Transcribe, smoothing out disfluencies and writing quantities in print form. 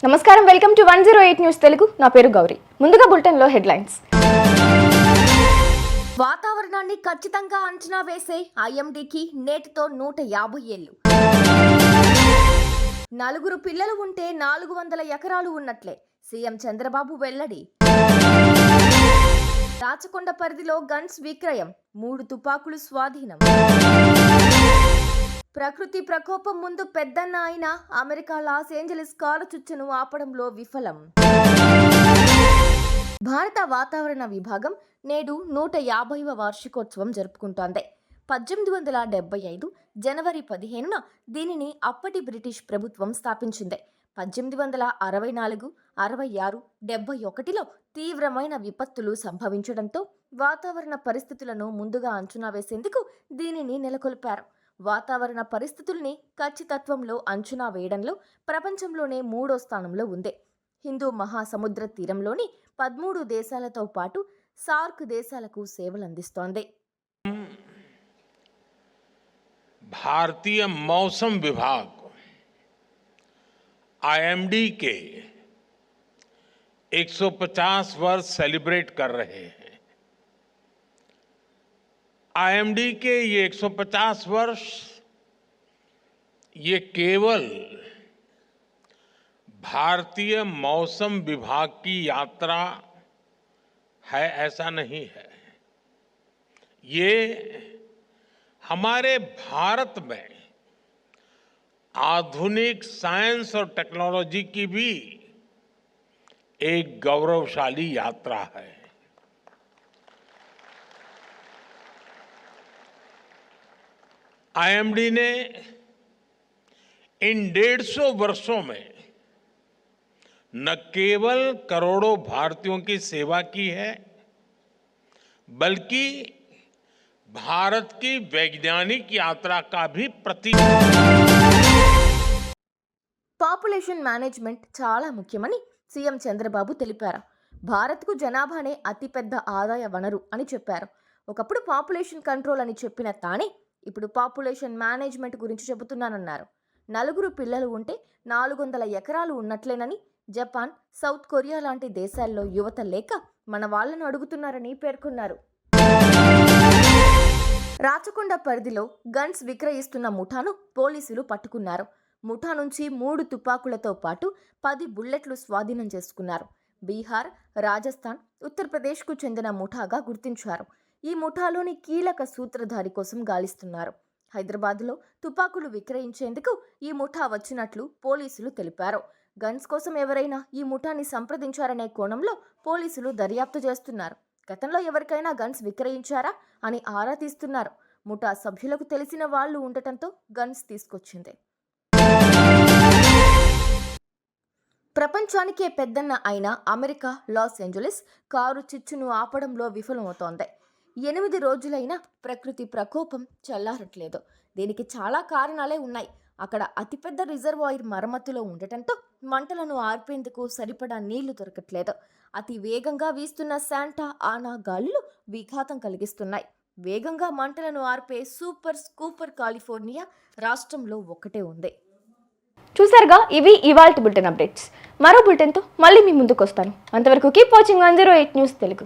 నమస్కారం, welcome to 108 news Telugu. నా పేరు గౌరీ. ముందుగా బులెటిన్ లో హెడ్లైన్స్. వాతావరణాన్ని ఖచ్చితంగా అంచనా వేసే ఐఎండీకి నేటితో 150 ఏళ్లు. 4 పిల్లలు ఉంటే 400 ఎకరాలు ఉన్నట్లే సీఎం చంద్రబాబు వెల్లడి. రాచకొండ పరిధిలో గన్స్ విక్రయం, 3 తుపాకులు స్వాధీనం. ప్రకృతి ప్రకోపం ముందు పెద్దన్న అయిన అమెరికా లాస్ ఏంజలీస్ కారు చుచ్చును ఆపడంలో విఫలం. భారత వాతావరణ విభాగం నేడు 150వ వార్షికోత్సవం జరుపుకుంటోంది. 1875 జనవరి 15న దీనిని అప్పటి బ్రిటిష్ ప్రభుత్వం స్థాపించింది. 1864, 66, 71లో తీవ్రమైన విపత్తులు సంభవించడంతో వాతావరణ పరిస్థితులను ముందుగా అంచనా వేసేందుకు దీనిని నెలకొల్పారు. వాతావరణ పరిస్థితుల్ని ఖచ్చితత్వంలో అంచనా వేయడంలో ప్రపంచంలోనే 3వ స్థానంలో ఉంది. హిందూ మహాసముద్ర తీరంలోని 13 దేశాలతో పాటు సార్క్ దేశాలకు సేవలందిస్తోంది. भारतीय मौसम विभाग आईएमडी के 150 वर्ष सेलिब्रेट कर रहे हैं। आईएमडी के ये 150 वर्ष ये केवल भारतीय मौसम विभाग की यात्रा है ऐसा नहीं है, ये हमारे भारत में आधुनिक साइंस और टेक्नोलॉजी की भी एक गौरवशाली यात्रा है। आईएमडी ने इन 150 वर्षों में न केवल करोड़ों भारतीयों की सेवा की है, बल्कि भारत की वैज्ञानिक यात्रा का भी प्रतीक। పాపులేషన్ మేనేజ్మెంట్ చాలా ముఖ్యమని సీఎం చంద్రబాబు తెలిపారు. భారత్కు జనాభానే అతిపెద్ద ఆదాయ వనరు అని చెప్పారు. ఒకప్పుడు పాపులేషన్ కంట్రోల్ అని చెప్పిన తానే ఇప్పుడు పాపులేషన్ మేనేజ్మెంట్ గురించి చెబుతున్నానన్నారు. 4 పిల్లలు ఉంటే 400 ఎకరాలు ఉన్నట్లేనని, జపాన్, సౌత్ కొరియా లాంటి దేశాల్లో యువత లేక మన వాళ్లను అడుగుతున్నారని పేర్కొన్నారు. రాచకొండ పరిధిలో గన్స్ విక్రయిస్తున్న ముఠాను పోలీసులు పట్టుకున్నారు. ముఠా నుంచి 3 తుపాకులతో పాటు 10 బుల్లెట్లు స్వాధీనం చేసుకున్నారు. బీహార్, రాజస్థాన్, ఉత్తరప్రదేశ్కు చెందిన ముఠాగా గుర్తించారు. ఈ ముఠాలోని కీలక సూత్రధారి కోసం గాలిస్తున్నారు. హైదరాబాద్లో తుపాకులు విక్రయించేందుకు ఈ ముఠా వచ్చినట్లు పోలీసులు తెలిపారు. గన్స్ కోసం ఎవరైనా ఈ ముఠాని సంప్రదించారనే కోణంలో పోలీసులు దర్యాప్తు చేస్తున్నారు. గతంలో ఎవరికైనా గన్స్ విక్రయించారా అని ఆరా తీస్తున్నారు. ముఠా సభ్యులకు తెలిసిన వాళ్లు ఉండటంతో గన్స్ తీసుకొచ్చింది. ప్రపంచానికే పెద్దన్న అయిన అమెరికా లాస్ ఏంజలీస్ కారు చిచ్చును ఆపడంలో విఫలమవుతోంది. 8 రోజులైనా ప్రకృతి ప్రకోపం చల్లారట్లేదు. దీనికి చాలా కారణాలే ఉన్నాయి. అక్కడ అతిపెద్ద రిజర్వాయర్ మరమ్మతులో ఉండటంతో మంటలను ఆర్పేందుకు సరిపడా నీళ్లు దొరకట్లేదు. అతి వేగంగా వీస్తున్న శాంటా ఆనా గాలులు విఘాతం కలిగిస్తున్నాయి. వేగంగా మంటలను ఆర్పే సూపర్ స్కూపర్ కాలిఫోర్నియా రాష్ట్రంలో ఒక్కటే ఉంది. చూసారుగా, ఇవి ఇవాల్టి బులెటిన్ అప్డేట్స్. మరో బులెటిన్తో మళ్ళీ మీ ముందుకు వస్తాను. అంతవరకు కీప్ వాచింగ్ 108 న్యూస్ తెలుగు.